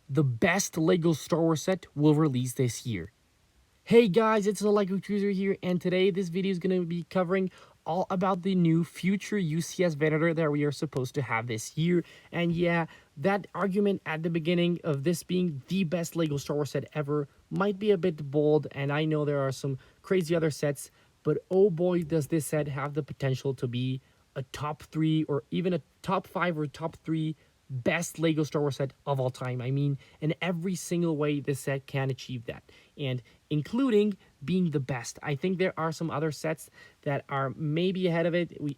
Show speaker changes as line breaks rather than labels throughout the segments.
the best LEGO Star Wars set will release this year. Hey guys, it's the LEGO Chooser here, and today this video is going to be covering all about the new future UCS Venator that we are supposed to have this year. And yeah, that argument at the beginning of this being the best LEGO Star Wars set ever might be a bit bold, and I know there are some crazy other sets, but oh boy, does this set have the potential to be a top 3 or even a top 5 or top 3 best Lego Star Wars set of all time. I mean, in every single way, this set can achieve that, and including being the best. I think there are some other sets that are maybe ahead of it. We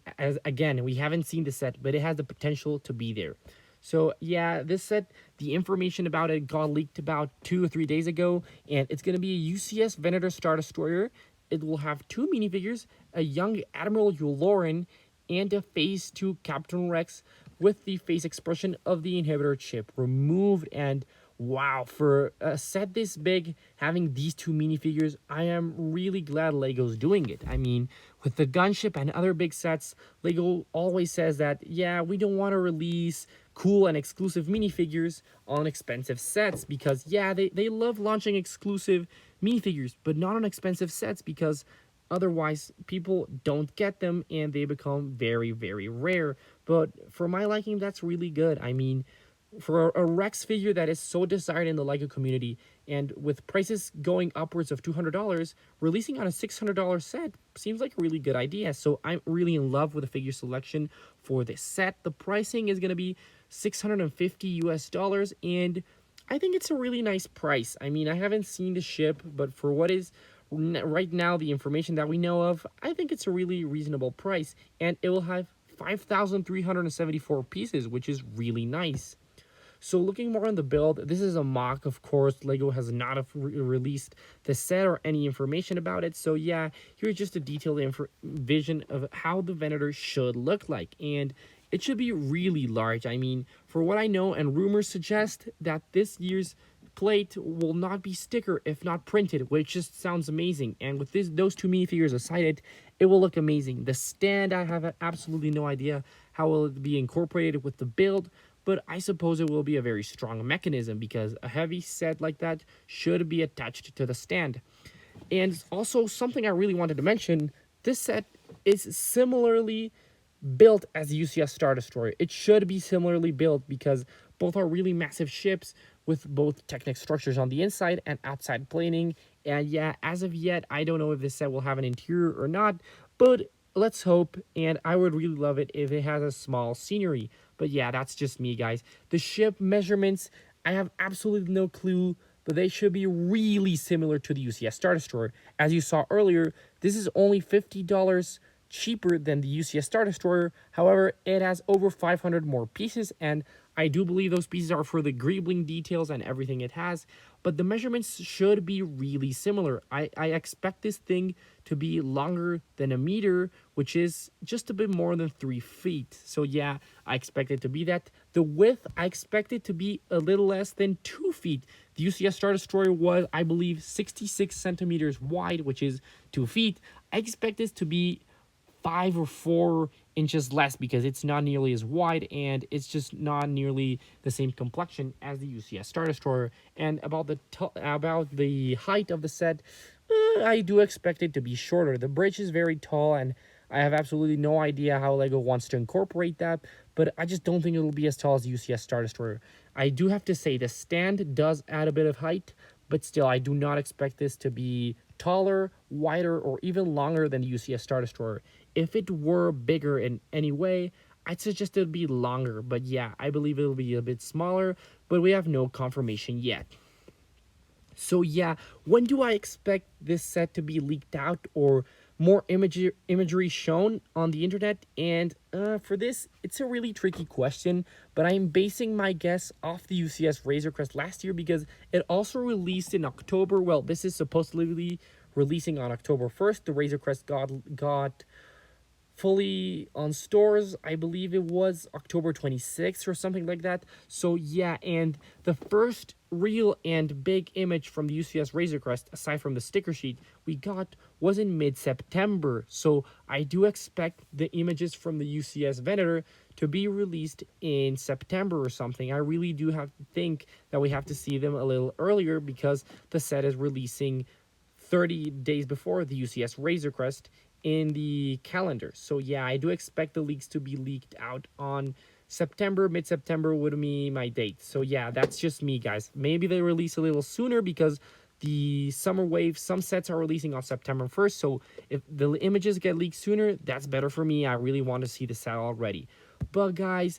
haven't seen the set, but it has the potential to be there. So yeah, this set, the information about it got leaked about 2 or 3 days ago, and it's gonna be a UCS Venator Star Destroyer. It will have 2 minifigures, a young Admiral Yularen, and a Phase 2 Captain Rex with the face expression of the inhibitor chip removed. And wow, for a set this big, having these 2 minifigures, I am really glad LEGO's doing it. I mean, with the gunship and other big sets, LEGO always says that, yeah, we don't want to release cool and exclusive minifigures on expensive sets because, yeah, they love launching exclusive minifigures, but not on expensive sets because otherwise people don't get them and they become very, very rare. But for my liking, that's really good. I mean, for a Rex figure that is so desired in the LEGO community, and with prices going upwards of $200, releasing on a $600 set seems like a really good idea. So I'm really in love with the figure selection for this set. The pricing is going to be 650 US dollars, and I think it's a really nice price. I mean, I haven't seen the ship, but for what is right now the information that we know of, I think it's a really reasonable price, and it will have 5,374 pieces, which is really nice. So looking more on the build, this is a mock, of course. LEGO has not released the set or any information about it. So yeah, here's just a detailed vision of how the Venator should look like. And it should be really large. I mean, for what I know, and rumors suggest that this year's plate will not be sticker if not printed, which just sounds amazing. And with those 2 minifigures aside, it will look amazing. The stand, I have absolutely no idea how will it be incorporated with the build, but I suppose it will be a very strong mechanism because a heavy set like that should be attached to the stand. And also something I really wanted to mention, this set is similarly built as the UCS Star Destroyer. It should be similarly built because both are really massive ships with both Technic structures on the inside and outside planing. And yeah, as of yet, I don't know if this set will have an interior or not, but let's hope. And I would really love it if it has a small scenery. But yeah, that's just me, guys. The ship measurements, I have absolutely no clue, but they should be really similar to the UCS Star Destroyer. As you saw earlier, this is only $50 cheaper than the UCS Star Destroyer. However, it has over 500 more pieces, and I do believe those pieces are for the greebling details and everything it has, but the measurements should be really similar. I expect this thing to be longer than a meter, which is just a bit more than 3 feet. So yeah, I expect it to be that. The width, I expect it to be a little less than 2 feet. The UCS Star Destroyer was, I believe, 66 centimeters wide, which is 2 feet. I expect this to be 5 or 4 inches less because it's not nearly as wide and it's just not nearly the same complexion as the UCS Star Destroyer. And about the height of the set, I do expect it to be shorter. The bridge is very tall, and I have absolutely no idea how LEGO wants to incorporate that, but I just don't think it'll be as tall as the UCS Star Destroyer. I do have to say the stand does add a bit of height, but still, I do not expect this to be taller, wider, or even longer than the UCS Star Destroyer. If it were bigger in any way, I'd suggest it would be longer, but yeah, I believe it'll be a bit smaller, but we have no confirmation yet. So yeah, when do I expect this set to be leaked out or more imagery shown on the internet? And for this, it's a really tricky question, but I'm basing my guess off the UCS Razor Crest last year because it also released in October. Well, this is supposedly releasing on October 1st. The Razor Crest got fully on stores. I believe it was October 26th or something like that. So yeah, and the first real and big image from the UCS Razor Crest, aside from the sticker sheet we got, was in mid-September. So I do expect the images from the UCS Venator to be released in September or something. I really do have to think that we have to see them a little earlier because the set is releasing 30 days before the UCS Razor Crest in the calendar. So yeah, I do expect the leaks to be leaked out on September, mid-September would be my date. So yeah, that's just me, guys. Maybe they release a little sooner because the summer wave, some sets are releasing on September 1st. So if the images get leaked sooner, that's better for me. I really want to see the set already. But guys,